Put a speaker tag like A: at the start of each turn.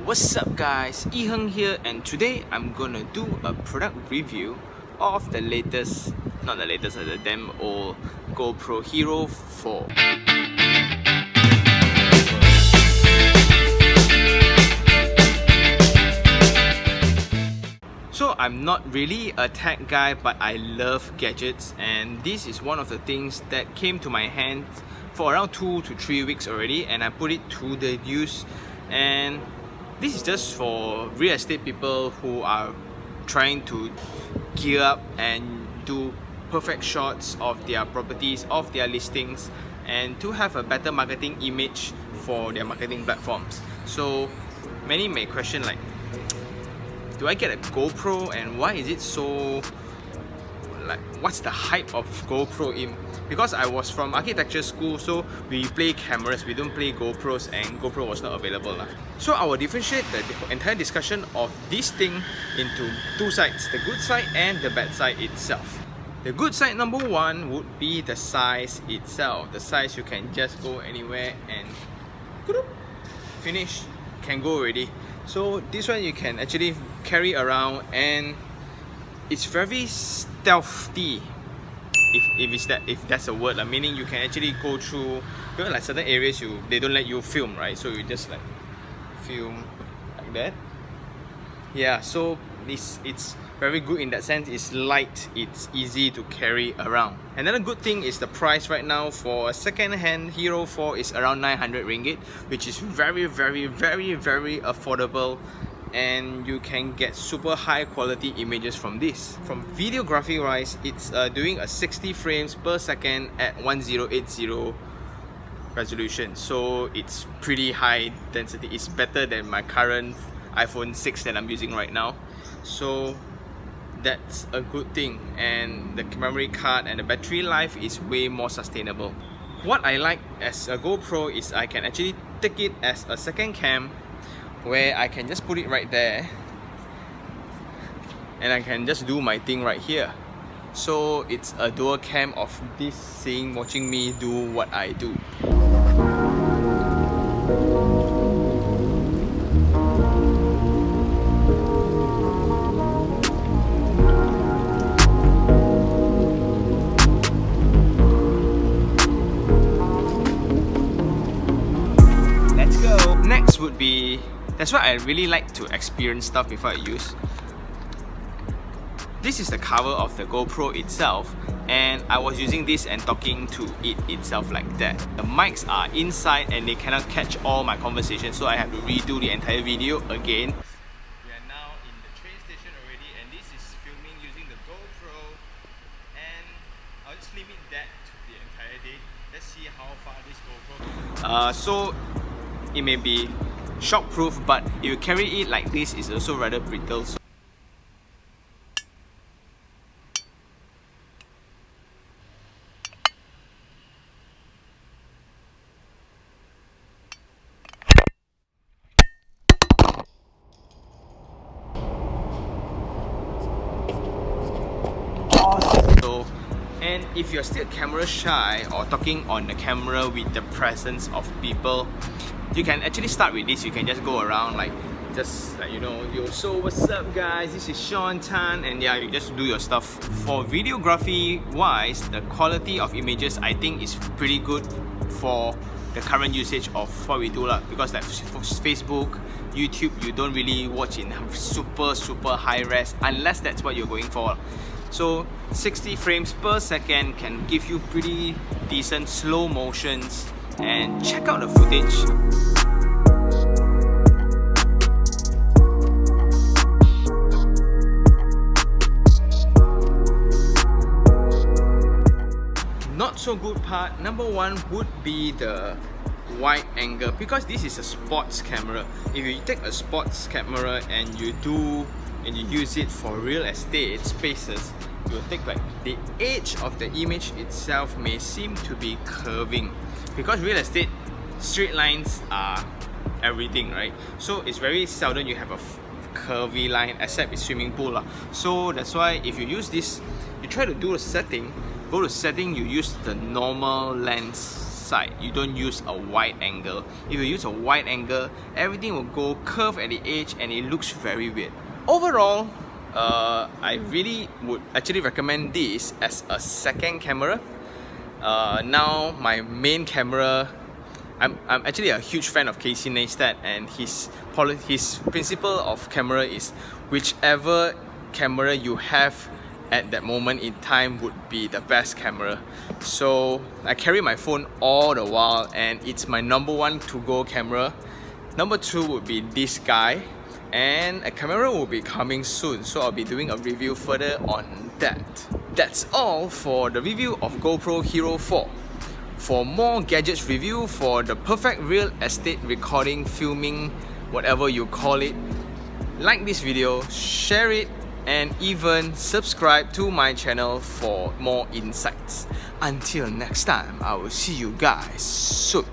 A: What's up guys, iherng here, and today I'm gonna do a product review of the damn old GoPro Hero 4. So I'm not really a tech guy, but I love gadgets, and this is one of the things that came to my hands for around 2 to 3 weeks already, and I put it to the use. And this is just for real estate people who are trying to gear up and do perfect shots of their properties, of their listings, and to have a better marketing image for their marketing platforms. So many may question, like, do I get a GoPro, and why is it so, like, what's the hype of GoPro in? Because I was from architecture school, so we play cameras, we don't play GoPros, and GoPro was not available. So I will differentiate the entire discussion of this thing into two sides, the good side and the bad side itself. The good side number one would be the size itself. The size, you can just go anywhere and finish, can go already. So this one you can actually carry around, and it's very stealthy, if that's a word, meaning you can actually go through, like certain areas they don't let you film, right? So you just like film like that. Yeah, so it's very good in that sense. It's light, it's easy to carry around. Another good thing is the price right now for a second-hand Hero 4 is around 900 ringgit, which is very affordable, and you can get super high quality images from this. From videography wise, it's doing a 60 frames per second at 1080 resolution, so it's pretty high density. It's better than my current iPhone 6 that I'm using right now, so that's a good thing. And the memory card and the battery life is way more sustainable. What I like as a GoPro is I can actually take it as a second cam, where I can just put it right there and I can just do my thing right here. So it's a dual cam of this watching me do what I do. Let's go. Next would be, that's why I really like to experience stuff before I use. This is the cover of the GoPro itself, and I was using this and talking to it itself like that. The mics are inside and they cannot catch all my conversation, so I have to redo the entire video again. We are now in the train station already, and this is filming using the GoPro, and I'll just limit that to the entire day. Let's see how far this GoPro. So it may be shockproof, but if you carry it like this, it's also rather brittle. And if you're still camera shy or talking on the camera with the presence of people, you can actually start with this. You can just go around like, you know, yo, so what's up guys, this is Sean Tan, and yeah, you just do your stuff. For videography wise, the quality of images I think is pretty good for the current usage of what we do, because like Facebook, YouTube, you don't really watch in super high res unless that's what you're going for. So 60 frames per second can give you pretty decent slow motions, and check out the footage. Not so good part, number one would be the wide angle, because this is a sports camera. If you take a sports camera and you use it for real estate spaces, you'll take like the edge of the image itself may seem to be curving, because real estate straight lines are everything, right? So it's very seldom you have a curvy line, except it's swimming pool. So that's why if you use this, you try to do a setting, go to setting, you use the normal lens side. You don't use a wide angle. If you use a wide angle, everything will go curved at the edge and it looks very weird. Overall, I really would actually recommend this as a second camera. Now my main camera, I'm actually a huge fan of Casey Neistat, and his principle of camera is whichever camera you have at that moment in time would be the best camera. So I carry my phone all the while, and it's my number one to-go camera. Number two would be this guy, and a camera will be coming soon, so I'll be doing a review further on that. That's all for the review of GoPro Hero 4. For more gadgets review for the perfect real estate recording, filming, whatever you call it, like this video, share it, and even subscribe to my channel for more insights. Until next time, I will see you guys soon.